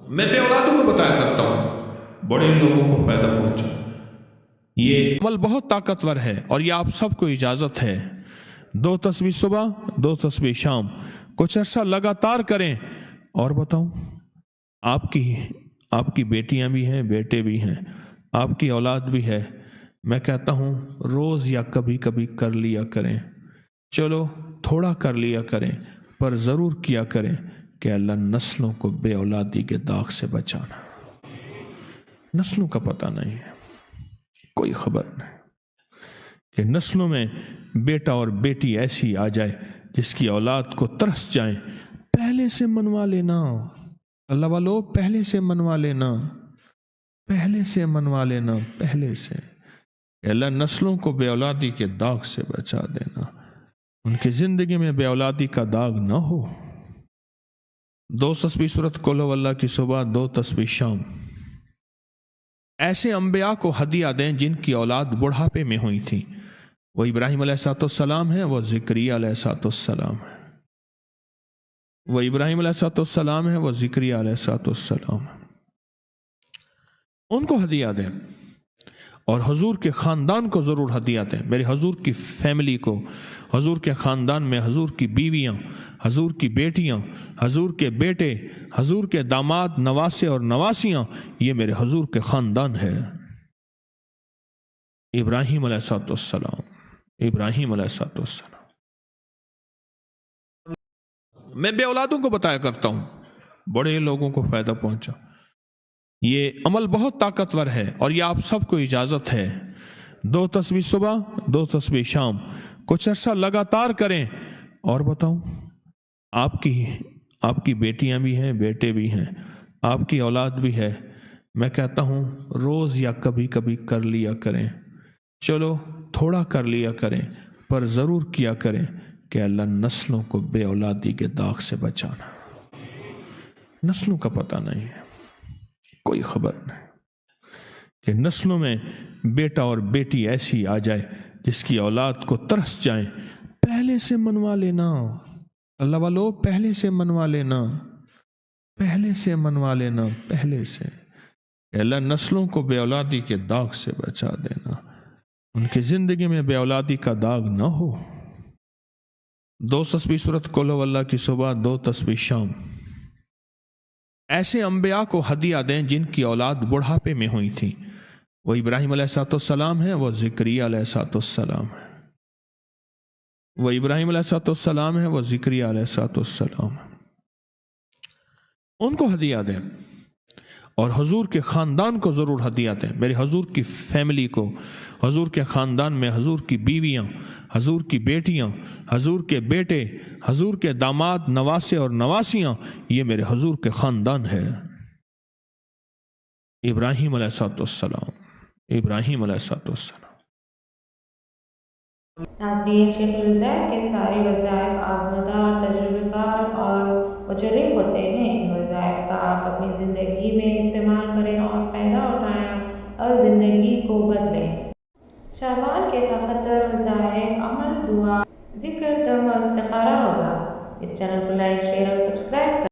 میں بے اولادوں کو بتایا کرتا ہوں بڑے لوگوں کو فائدہ پہنچا۔ یہ عمل بہت طاقتور ہے اور یہ آپ سب کو اجازت ہے۔ 2 تسبیح صبح 2 تسبیح شام کچھ عرصہ لگاتار کریں۔ اور بتاؤں، آپ کی بیٹیاں بھی ہیں، بیٹے بھی ہیں، آپ کی اولاد بھی ہے۔ میں کہتا ہوں روز یا کبھی کبھی کر لیا کریں، چلو تھوڑا کر لیا کریں، پر ضرور کیا کریں کہ اللہ نسلوں کو بے اولادی کے داغ سے بچانا۔ نسلوں کا پتہ نہیں ہے، کوئی خبر نہیں کہ نسلوں میں بیٹا اور بیٹی ایسی آ جائے جس کی اولاد کو ترس جائیں۔ پہلے سے منوا لینا اللہ والو، پہلے سے منوا لینا، پہلے سے منوا لینا، پہلے سے۔ اللہ نسلوں کو بے اولادی کے داغ سے بچا دینا، ان کی زندگی میں بے اولادی کا داغ نہ ہو۔ 2 تسبیح سورۃ قل ہو اللہ کی صبح 2 تسبیح شام۔ ایسے انبیاء کو ہدیہ دیں جن کی اولاد بڑھاپے میں ہوئی تھی۔ وہ ابراہیم علیہ السلام ہے، وہ زکریا علیہ السلام ہے، وہ ابراہیم علیہ السلام ہے، وہ زکریا علیہ السلام ہے۔ ان کو ہدیہ دیں اور حضور کے خاندان کو ضرور ہدیہ دیں۔ میرے حضور کی فیملی کو، حضور کے خاندان میں حضور کی بیویاں، حضور کی بیٹیاں، حضور کے بیٹے، حضور کے داماد، نواسے اور نواسیاں، یہ میرے حضور کے خاندان ہے۔ ابراہیم علیہ السلام، ابراہیم علیہ السلام۔ میں بے اولادوں کو بتایا کرتا ہوں بڑے لوگوں کو فائدہ پہنچا۔ یہ عمل بہت طاقتور ہے اور یہ آپ سب کو اجازت ہے۔ 2 تسبیح صبح 2 تسبیح شام کچھ عرصہ لگاتار کریں۔ اور بتاؤں، آپ کی بیٹیاں بھی ہیں، بیٹے بھی ہیں، آپ کی اولاد بھی ہے۔ میں کہتا ہوں روز یا کبھی کبھی کر لیا کریں، چلو تھوڑا کر لیا کریں، پر ضرور کیا کریں کہ اللہ نسلوں کو بے اولادی کے داغ سے بچانا۔ نسلوں کا پتہ نہیں ہے، کوئی خبر نہیں کہ نسلوں میں بیٹا اور بیٹی ایسی آ جائے جس کی اولاد کو ترس جائیں۔ پہلے سے منوا لینا اللہ والو، پہلے سے منوا لینا، پہلے سے منوا لینا، پہلے سے۔ اللہ نسلوں کو بے اولادی کے داغ سے بچا دینا، ان کی زندگی میں بے اولادی کا داغ نہ ہو۔ 2 تسبیح سورۃ قل ہو اللہ کی صبح 2 تسبیح شام۔ ایسے انبیاء کو ہدیہ دیں جن کی اولاد بڑھاپے میں ہوئی تھی۔ وہ ابراہیم علیہ السلام ہے، وہ زکریا علیہ السلام ہے، وہ ابراہیم علیہ السلام ہے، وہ زکریا علیہ السلام ہے۔ ان کو ہدیہ دیں اور حضور کے خاندان کو ضرور ہدیہ دیں۔ میرے حضور کی فیملی کو، حضور کے خاندان میں حضور کی بیویاں، حضور کی بیٹیاں، حضور کے بیٹے، حضور کے داماد، نواسے اور نواسیاں، یہ میرے حضور کے خاندان ہے۔ ابراہیم علیہ السلام، ابراہیم علیہ السلام۔ ناظرین، شیخ الوظائف کے سارے وظائف آزمودار، تجربہ کار اور مجرب ہوتے ہیں۔ ان وظائف کا آپ اپنی زندگی میں استعمال کریں اور فائدہ اٹھائیں اور زندگی کو بدلیں۔ شعبان کے 73 وظائف، عمل، دعا، ذکر، دم اور استخارہ ہوگا۔ اس چینل کو لائک، شیئر اور سبسکرائب کریں۔